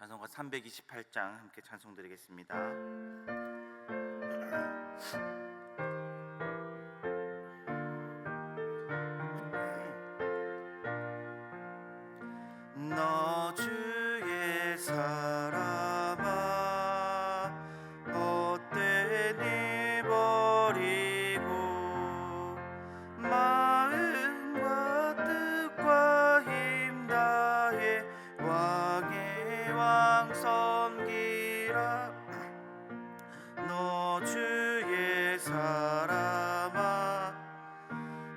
찬송가 328장 함께 찬송 드리겠습니다. 너 주의 사람아 헛된 일 버리고 마음과 뜻과 힘 다해 왕의 왕 섬기라. 너 주의 사람아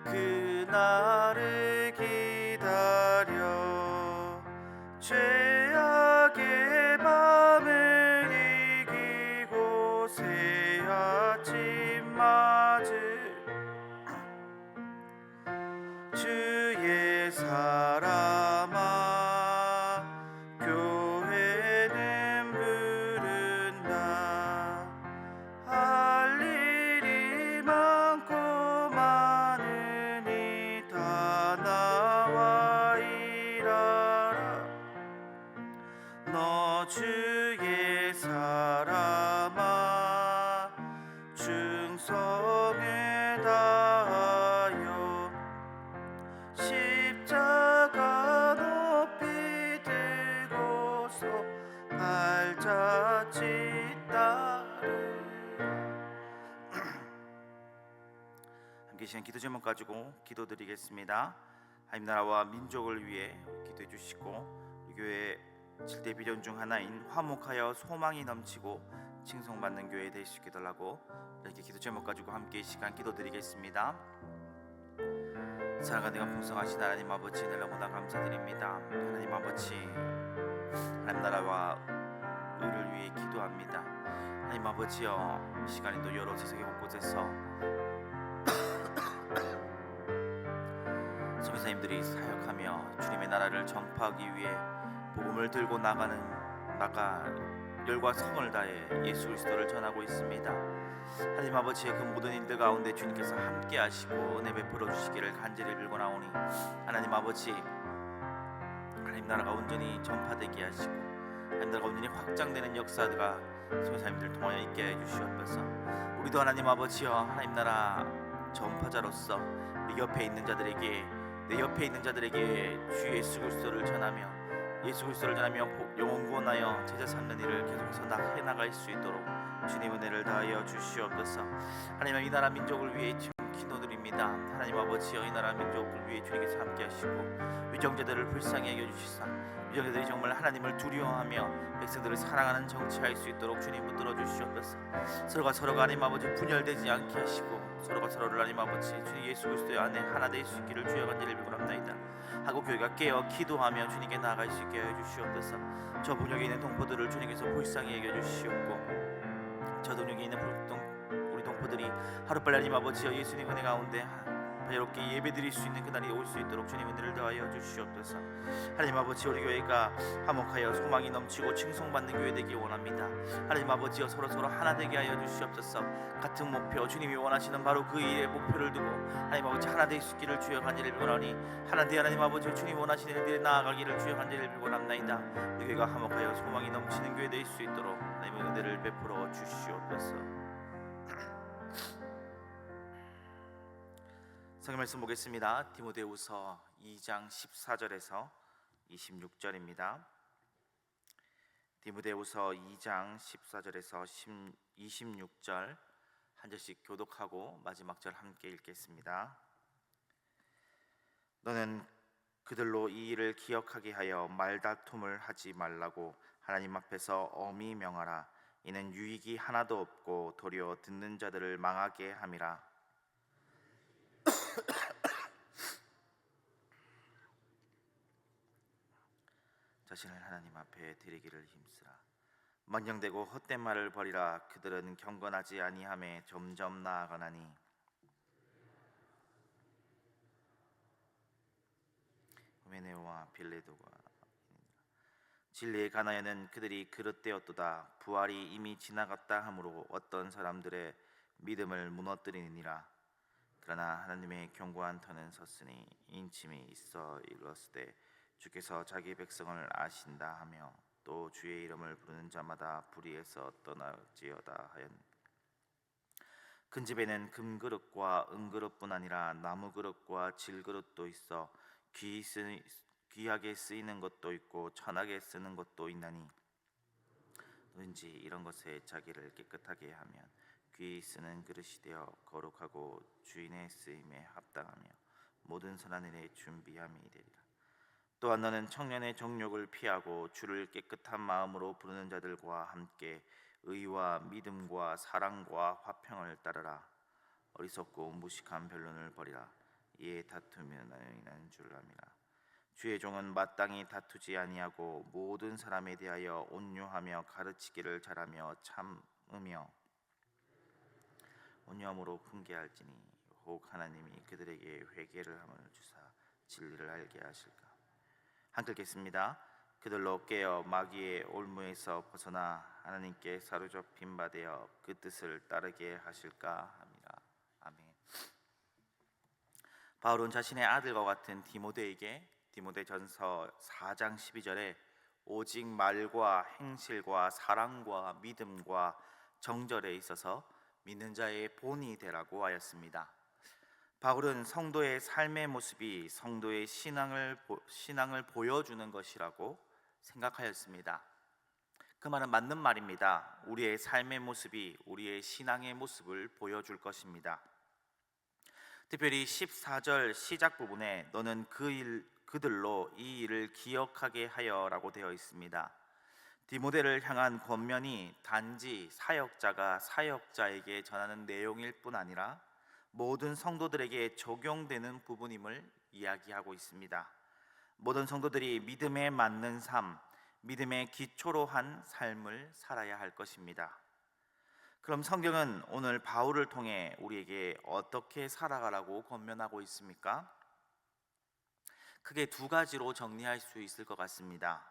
그날을 기다려 죄악의 밤을 이기고 새 아침 맞을 주의 사람아 교회는 부른다. 할 일이 많고 많으니 다 나와 일하라. 너 주의 사람아 충성을 다하여 십자가 높이 들고서 발자취 따르라. 함께 시간 기도 제목 가지고 기도드리겠습니다. 하나님 나라와 민족을 위해 기도해 주시고 우리 교회 7대 비전 중 하나인 화목하여 소망이 넘치고 칭송받는 교회 될 수 있게 달라고 이렇게 기도 제목 가지고 함께 이 시간 기도드리겠습니다. 사랑하는 내가 풍성하신 하나님 아버지 너무나 감사드립니다. 하나님 아버지 하나님 나라와 의를 위해 기도합니다. 하나님 아버지여 이 시간에도 여러 세상의 곳곳에서 선교사님들이 사역하며 주님의 나라를 전파하기 위해 복음을 들고 나가 열과 성을 다해 예수 그리스도를 전하고 있습니다. 하나님 아버지의 그 모든 일들 가운데 주님께서 함께 하시고 은혜 베풀어 주시기를 간절히 빌고나오니 하나님 아버지 하나님 나라가 온전히 전파되게 하시고 하나님 나라가 온전히 확장되는 역사가 선교사님들 통하여 있게 해주시옵소서. 우리도 하나님 아버지여 하나님 나라 전파자로서 우리 옆에 있는 자들에게 내 옆에 있는 자들에게 주 예수 그리스도를 전하며 예수 그리스도를 전하며 영혼 구원하여 제자 삼는 일을 계속해서 해나갈 수 있도록 주님 은혜를 다하여 주시옵소서. 하나님 이 나라 민족을 위해 기도드립니다. 하나님 아버지여 이 나라 민족을 위해 주님께서 함께 하시고 위정자들을 불쌍히 여겨 주시사 위정자들이 정말 하나님을 두려워하며 백성들을 사랑하는 정치할 수 있도록 주님 붙들어 주시옵소서. 서로가 하나님 아버지 분열되지 않게 하시고 서로가 서로를 하나님 아버지 주님 예수 그리스도의 안에 하나 될 수 있기를 주여 간절히 빌고랍나이다. 하고 교회가 깨어 기도하며 주님께 나아갈 수 있게 하여 주시옵소서. 저 분역에 있는 동포들을 주님께서 불쌍히 여겨 주시옵고 저 동역에 있는 우리 동포들이 하루빨리 하나님 아버지여 예수님 은혜 가운데 자유롭게 예배드릴 수 있는 그날이 올 수 있도록 주님 은혜를 더하여 주시옵소서. 하나님 아버지 우리 교회가 화목하여 소망이 넘치고 칭송받는 교회 되기 원합니다. 하나님 아버지여 서로 하나 되게 하여 주시옵소서. 같은 목표 주님이 원하시는 바로 그 일의 목표를 두고 하나님 아버지 하나 될 수 있기를 주여 간절히 빌고나오니 하나 되 하나님 아버지 주님 원하시는 일들에 나아가기를 주여 간절히 빌고납나이다. 우리 교회가 화목하여 소망이 넘치는 교회 될 수 있도록 하나님의 은혜를 베풀어 주시옵소서. 성경 말씀 보겠습니다. 디모데후서 2장 14절에서 26절입니다. 디모데후서 2장 14절에서 26절 한 절씩 교독하고 마지막 절 함께 읽겠습니다. 너는 그들로 이 일을 기억하게 하여 말다툼을 하지 말라고 하나님 앞에서 엄히 명하라. 이는 유익이 하나도 없고 도리어 듣는 자들을 망하게 함이라. 자신을 하나님 앞에 드리기를 힘쓰라. 망령되고 헛된 말을 버리라. 그들은 경건하지 아니함에 점점 나아가나니 후메네오와 빌레도가 진리의 가나에는 그들이 그릇되었도다. 부활이 이미 지나갔다 하므로 어떤 사람들의 믿음을 무너뜨리니라. 그러나 하나님의 견고한 터는 섰으니 인침이 있어 일렀으되 주께서 자기 백성을 아신다 하며 또 주의 이름을 부르는 자마다 불의에서 떠나지어다 하였. 큰 집에는 금그릇과 은그릇뿐 아니라 나무그릇과 질그릇도 있어 귀하게 쓰이는 것도 있고 천하게 쓰는 것도 있나니 누든지 이런 것에 자기를 깨끗하게 하면 귀히 쓰는 그릇이 되어 거룩하고 주인의 쓰임에 합당하며 모든 선한 일에 준비함이 되리라. 또한 너는 청년의 정욕을 피하고 주를 깨끗한 마음으로 부르는 자들과 함께 의와 믿음과 사랑과 화평을 따르라. 어리석고 무식한 변론을 버리라. 이에 다투면 나는 줄 압니다. 주의 종은 마땅히 다투지 아니하고 모든 사람에 대하여 온유하며 가르치기를 잘하며 참으며 온유함으로 훈계할지니 혹 하나님이 그들에게 회개를 함을 주사 진리를 알게 하실까. 한글 읽겠습니다. 그들로 깨어 마귀의 올무에서 벗어나 하나님께 사로잡힌 바 되어 그 뜻을 따르게 하실까 합니다. 아멘. 바울은 자신의 아들과 같은 디모데에게 디모데전서 4장 12절에 오직 말과 행실과 사랑과 믿음과 정절에 있어서 믿는 자의 본이 되라고 하였습니다. 바울은 성도의 삶의 모습이 성도의 신앙을 보여주는 것이라고 생각하였습니다. 그 말은 맞는 말입니다. 우리의 삶의 모습이 우리의 신앙의 모습을 보여줄 것입니다. 특별히 14절 시작 부분에 너는 그들로 이 일을 기억하게 하여라고 되어 있습니다. 디모데를 향한 권면이 단지 사역자가 사역자에게 전하는 내용일 뿐 아니라 모든 성도들에게 적용되는 부분임을 이야기하고 있습니다. 모든 성도들이 믿음에 맞는 삶, 믿음의 기초로 한 삶을 살아야 할 것입니다. 그럼 성경은 오늘 바울을 통해 우리에게 어떻게 살아가라고 권면하고 있습니까? 크게 두 가지로 정리할 수 있을 것 같습니다.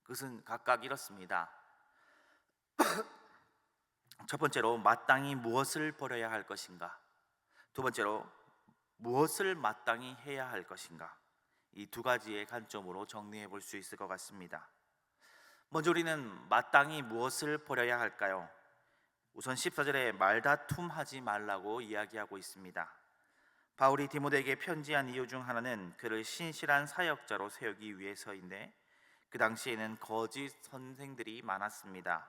그것은 각각 이렇습니다. 첫 번째로 마땅히 무엇을 버려야 할 것인가? 두 번째로 무엇을 마땅히 해야 할 것인가? 이 두 가지의 관점으로 정리해 볼 수 있을 것 같습니다. 먼저 우리는 마땅히 무엇을 버려야 할까요? 우선 14절에 말다툼하지 말라고 이야기하고 있습니다. 바울이 디모데에게 편지한 이유 중 하나는 그를 신실한 사역자로 세우기 위해서인데 그 당시에는 거짓 선생들이 많았습니다.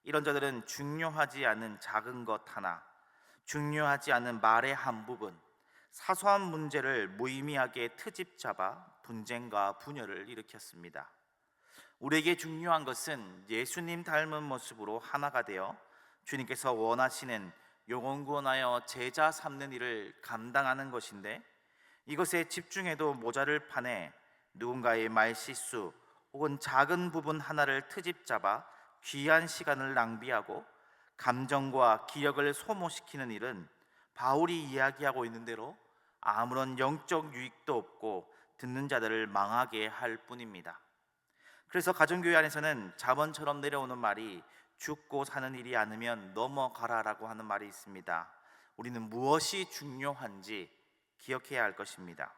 이런 자들은 중요하지 않은 작은 것 하나, 중요하지 않은 말의 한 부분, 사소한 문제를 무의미하게 트집 잡아 분쟁과 분열을 일으켰습니다. 우리에게 중요한 것은 예수님 닮은 모습으로 하나가 되어 주님께서 원하시는 영혼 구원하여 제자 삼는 일을 감당하는 것인데 이것에 집중해도 모자를 파내 누군가의 말실수 혹은 작은 부분 하나를 트집 잡아 귀한 시간을 낭비하고 감정과 기력을 소모시키는 일은 바울이 이야기하고 있는 대로 아무런 영적 유익도 없고 듣는 자들을 망하게 할 뿐입니다. 그래서 가정교회 안에서는 잠언처럼 내려오는 말이 죽고 사는 일이 아니면 넘어가라라고 하는 말이 있습니다. 우리는 무엇이 중요한지 기억해야 할 것입니다.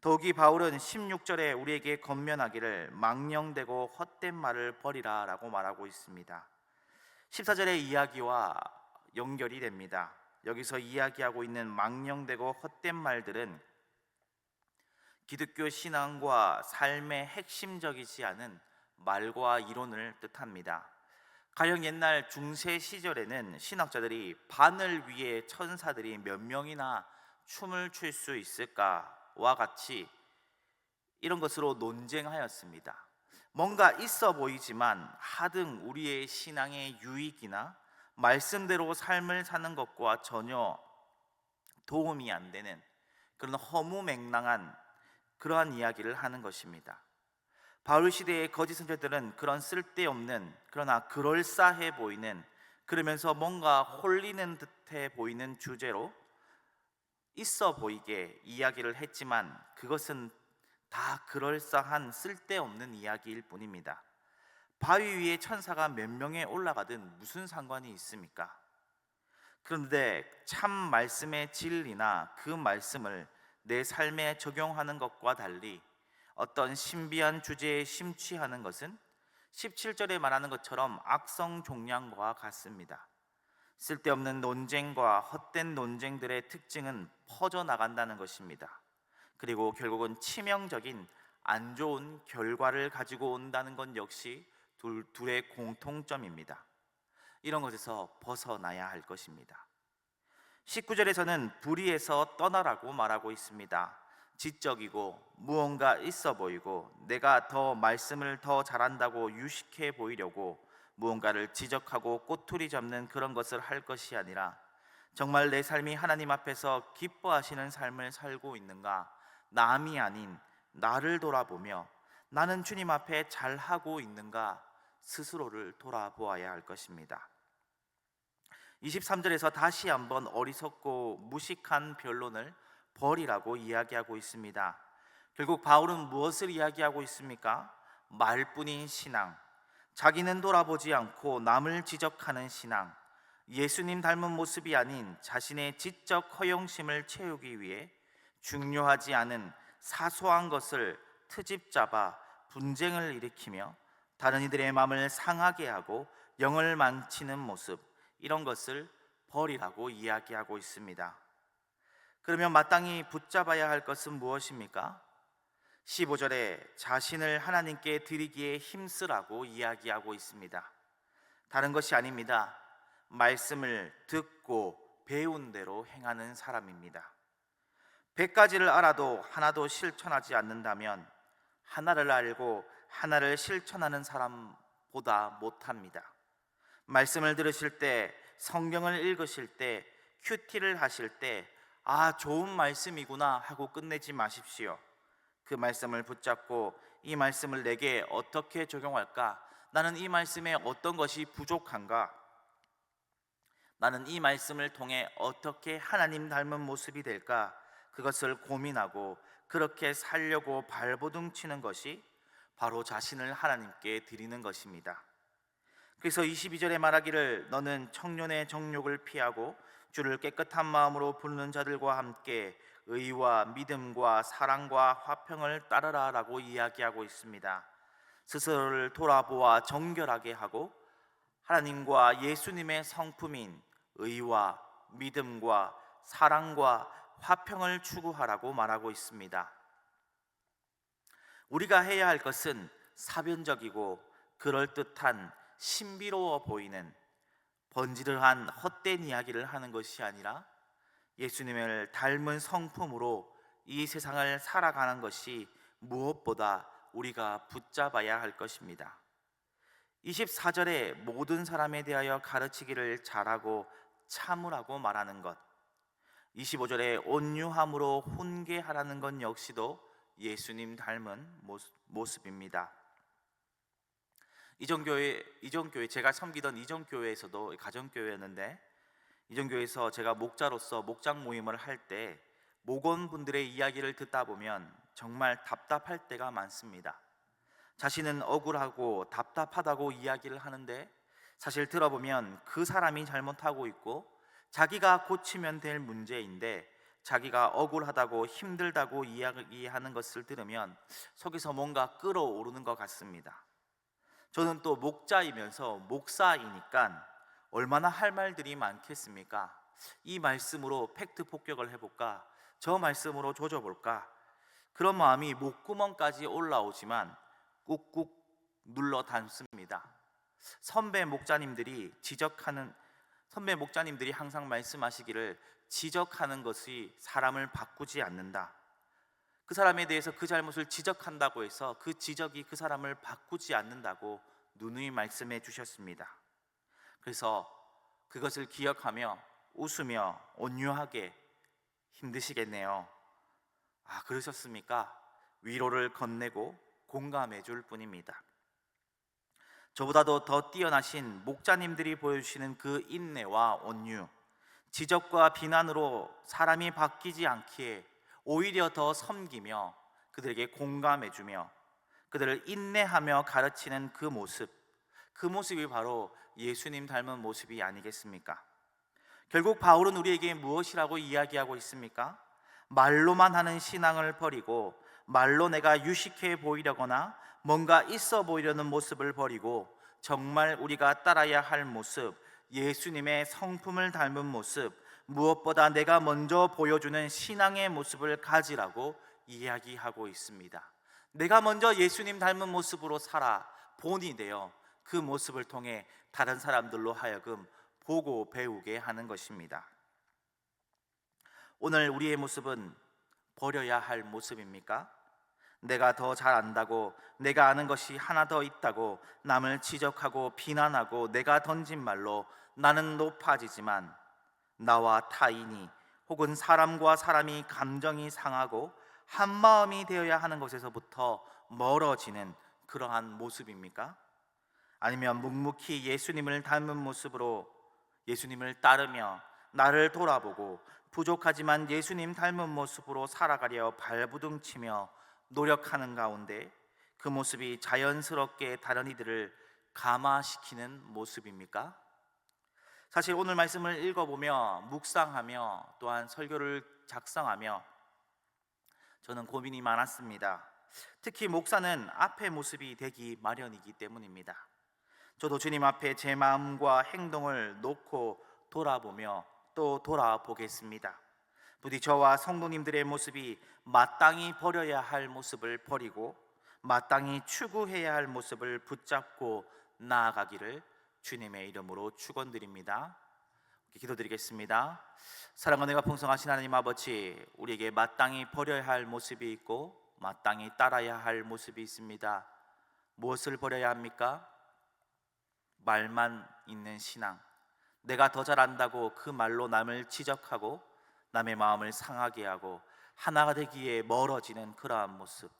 더욱이 바울은 16절에 우리에게 권면하기를 망령되고 헛된 말을 버리라 라고 말하고 있습니다. 14절의 이야기와 연결이 됩니다. 여기서 이야기하고 있는 망령되고 헛된 말들은 기독교 신앙과 삶의 핵심적이지 않은 말과 이론을 뜻합니다. 가령 옛날 중세 시절에는 신학자들이 바늘 위에 천사들이 몇 명이나 춤을 출 수 있을까와 같이 이런 것으로 논쟁하였습니다. 뭔가 있어 보이지만 하등 우리의 신앙의 유익이나 말씀대로 삶을 사는 것과 전혀 도움이 안 되는 그런 허무맹랑한 그러한 이야기를 하는 것입니다. 바울 시대의 거짓 선생들은 그런 쓸데없는 그러나 그럴싸해 보이는 그러면서 뭔가 홀리는 듯해 보이는 주제로 있어 보이게 이야기를 했지만 그것은 다 그럴싸한 쓸데없는 이야기일 뿐입니다. 바위 위에 천사가 몇 명에 올라가든 무슨 상관이 있습니까? 그런데 참 말씀의 진리나 그 말씀을 내 삶에 적용하는 것과 달리 어떤 신비한 주제에 심취하는 것은 17절에 말하는 것처럼 악성종량과 같습니다. 쓸데없는 논쟁과 헛된 논쟁들의 특징은 퍼져나간다는 것입니다. 그리고 결국은 치명적인 안 좋은 결과를 가지고 온다는 건 역시 둘의 공통점입니다. 이런 것에서 벗어나야 할 것입니다. 19절에서는 불의에서 떠나라고 말하고 있습니다. 지적이고 무언가 있어 보이고 내가 더 말씀을 더 잘한다고 유식해 보이려고 무언가를 지적하고 꼬투리 잡는 그런 것을 할 것이 아니라 정말 내 삶이 하나님 앞에서 기뻐하시는 삶을 살고 있는가, 남이 아닌 나를 돌아보며 나는 주님 앞에 잘하고 있는가 스스로를 돌아보아야 할 것입니다. 23절에서 다시 한번 어리석고 무식한 변론을 버리라고 이야기하고 있습니다. 결국 바울은 무엇을 이야기하고 있습니까? 말뿐인 신앙, 자기는 돌아보지 않고 남을 지적하는 신앙, 예수님 닮은 모습이 아닌 자신의 지적 허영심을 채우기 위해 중요하지 않은 사소한 것을 트집 잡아 분쟁을 일으키며 다른 이들의 마음을 상하게 하고 영을 망치는 모습, 이런 것을 버리라고 이야기하고 있습니다. 그러면 마땅히 붙잡아야 할 것은 무엇입니까? 15절에 자신을 하나님께 드리기에 힘쓰라고 이야기하고 있습니다. 다른 것이 아닙니다. 말씀을 듣고 배운 대로 행하는 사람입니다. 100가지를 알아도 하나도 실천하지 않는다면 하나를 알고 하나를 실천하는 사람보다 못합니다. 말씀을 들으실 때, 성경을 읽으실 때, 큐티를 하실 때 좋은 말씀이구나 하고 끝내지 마십시오. 그 말씀을 붙잡고 이 말씀을 내게 어떻게 적용할까? 나는 이 말씀에 어떤 것이 부족한가? 나는 이 말씀을 통해 어떻게 하나님 닮은 모습이 될까? 그것을 고민하고 그렇게 살려고 발버둥 치는 것이 바로 자신을 하나님께 드리는 것입니다. 그래서 22절에 말하기를 너는 청년의 정욕을 피하고 주를 깨끗한 마음으로 부르는 자들과 함께 의와 믿음과 사랑과 화평을 따르라 라고 이야기하고 있습니다. 스스로를 돌아보아 정결하게 하고 하나님과 예수님의 성품인 의와 믿음과 사랑과 화평을 추구하라고 말하고 있습니다. 우리가 해야 할 것은 사변적이고 그럴듯한 신비로워 보이는 번지르한 헛된 이야기를 하는 것이 아니라 예수님을 닮은 성품으로 이 세상을 살아가는 것이 무엇보다 우리가 붙잡아야 할 것입니다. 24절에 모든 사람에 대하여 가르치기를 잘하고 참으라고 말하는 것, 25절에 온유함으로 훈계하라는 것 역시도 예수님 닮은 모습입니다. 이전교회 제가 섬기던 이전교회에서도 가정교회였는데, 이전교회에서 제가 목자로서 목장 모임을 할 때 목원분들의 이야기를 듣다 보면 정말 답답할 때가 많습니다. 자신은 억울하고 답답하다고 이야기를 하는데 사실 들어보면 그 사람이 잘못하고 있고 자기가 고치면 될 문제인데 자기가 억울하다고 힘들다고 이야기하는 것을 들으면 속에서 뭔가 끓어오르는 것 같습니다. 저는 또 목자이면서 목사이니까 얼마나 할 말들이 많겠습니까? 이 말씀으로 팩트 폭격을 해볼까? 저 말씀으로 조져볼까? 그런 마음이 목구멍까지 올라오지만 꾹꾹 눌러 담습니다. 선배 목자님들이 항상 말씀하시기를 지적하는 것이 사람을 바꾸지 않는다. 그 사람에 대해서 그 잘못을 지적한다고 해서 그 지적이 그 사람을 바꾸지 않는다고 누누이 말씀해 주셨습니다. 그래서 그것을 기억하며 웃으며 온유하게 힘드시겠네요. 그러셨습니까? 위로를 건네고 공감해 줄 뿐입니다. 저보다도 더 뛰어나신 목자님들이 보여주시는 그 인내와 온유, 지적과 비난으로 사람이 바뀌지 않기에 오히려 더 섬기며 그들에게 공감해주며 그들을 인내하며 가르치는 그 모습이 바로 예수님 닮은 모습이 아니겠습니까? 결국 바울은 우리에게 무엇이라고 이야기하고 있습니까? 말로만 하는 신앙을 버리고 말로 내가 유식해 보이려거나 뭔가 있어 보이려는 모습을 버리고 정말 우리가 따라야 할 모습, 예수님의 성품을 닮은 모습, 무엇보다 내가 먼저 보여주는 신앙의 모습을 가지라고 이야기하고 있습니다. 내가 먼저 예수님 닮은 모습으로 살아 본이 되어 그 모습을 통해 다른 사람들로 하여금 보고 배우게 하는 것입니다. 오늘 우리의 모습은 버려야 할 모습입니까? 내가 더 잘 안다고, 내가 아는 것이 하나 더 있다고 남을 지적하고 비난하고 내가 던진 말로 나는 높아지지만 나와 타인이 혹은 사람과 사람이 감정이 상하고 한마음이 되어야 하는 것에서부터 멀어지는 그러한 모습입니까? 아니면 묵묵히 예수님을 닮은 모습으로 예수님을 따르며 나를 돌아보고 부족하지만 예수님 닮은 모습으로 살아가려 발부둥치며 노력하는 가운데 그 모습이 자연스럽게 다른 이들을 감화시키는 모습입니까? 사실 오늘 말씀을 읽어보며 묵상하며 또한 설교를 작성하며 저는 고민이 많았습니다. 특히 목사는 앞의 모습이 되기 마련이기 때문입니다. 저도 주님 앞에 제 마음과 행동을 놓고 돌아보며 또 돌아보겠습니다. 부디 저와 성도님들의 모습이 마땅히 버려야 할 모습을 버리고 마땅히 추구해야 할 모습을 붙잡고 나아가기를 주님의 이름으로 축원드립니다. 기도드리겠습니다. 사랑과 은혜가 풍성하신 하나님 아버지, 우리에게 마땅히 버려야 할 모습이 있고 마땅히 따라야 할 모습이 있습니다. 무엇을 버려야 합니까? 말만 있는 신앙, 내가 더 잘안다고 그 말로 남을 지적하고 남의 마음을 상하게 하고 하나가 되기에 멀어지는 그러한 모습.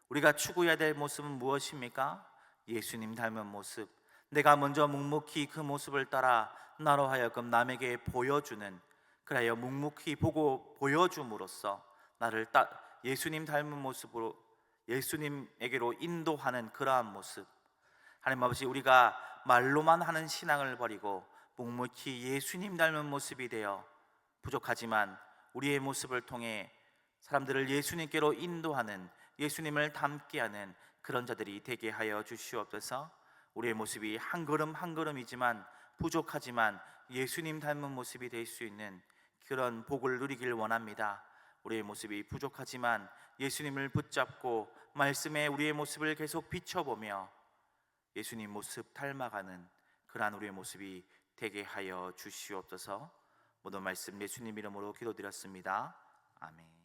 우리가 추구해야 될 모습은 무엇입니까? 예수님 닮은 모습, 내가 먼저 묵묵히 그 모습을 따라 나로 하여금 남에게 보여주는, 그래야 묵묵히 보고 보여줌으로써 나를 예수님 닮은 모습으로 예수님에게로 인도하는 그러한 모습. 하나님 아버지, 우리가 말로만 하는 신앙을 버리고 묵묵히 예수님 닮은 모습이 되어 부족하지만 우리의 모습을 통해 사람들을 예수님께로 인도하는, 예수님을 닮게 하는 그런 자들이 되게 하여 주시옵소서. 우리의 모습이 한 걸음 한 걸음이지만 부족하지만 예수님 닮은 모습이 될 수 있는 그런 복을 누리길 원합니다. 우리의 모습이 부족하지만 예수님을 붙잡고 말씀에 우리의 모습을 계속 비춰보며 예수님 모습 닮아가는 그러한 우리의 모습이 되게 하여 주시옵소서. 모든 말씀 예수님 이름으로 기도드렸습니다. 아멘.